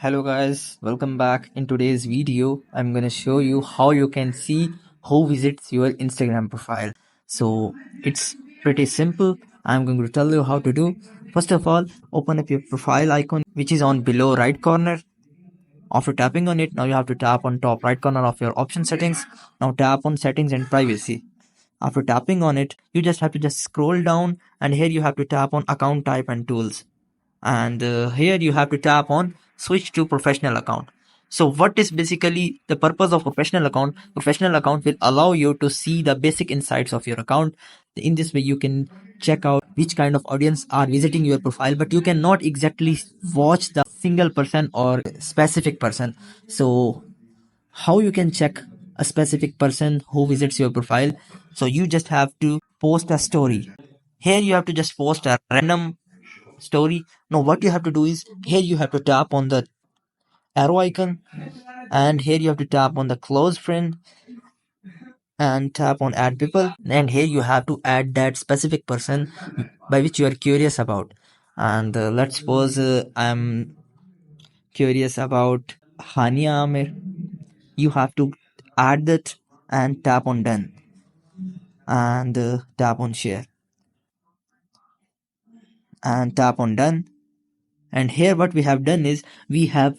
Hello guys, welcome back. In today's video, I'm gonna show you how you can see who visits your Instagram profile. So it's pretty simple. I'm going to tell you how to do. First of all, open up your profile icon which is on below right corner. After tapping on it, now you have to tap on top right corner of your option settings. Now tap on settings and privacy. After tapping on it, you just have to just scroll down and here you have to tap on account type and tools, and here you have to tap on switch to professional account. So what is basically the purpose of professional account will allow you to see the basic insights of your account. In this way you can check out which kind of audience are visiting your profile, but you cannot exactly watch the single person or specific person. So how you can check a specific person who visits your profile? So you just have to post a story. Here you have to just post a random story. Now what you have to do is here you have to tap on the arrow icon, and here you have to tap on the close friend and tap on add people, and here you have to add that specific person by which you are curious about. And let's suppose I'm curious about Hania Amir. You have to add that and tap on done, and tap on share and tap on done. And here what we have done is we have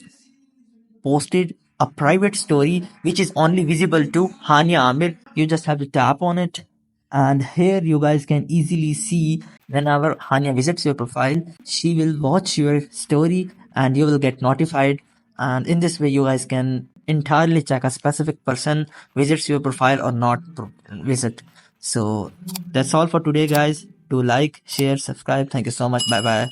posted a private story which is only visible to Hania Amir. You just have to tap on it, and here you guys can easily see whenever Hania visits your profile, she will watch your story and you will get notified. And in this way, you guys can entirely check a specific person visits your profile or not visit. So that's all for today, guys. Do like, share, subscribe. Thank you so much. Bye bye.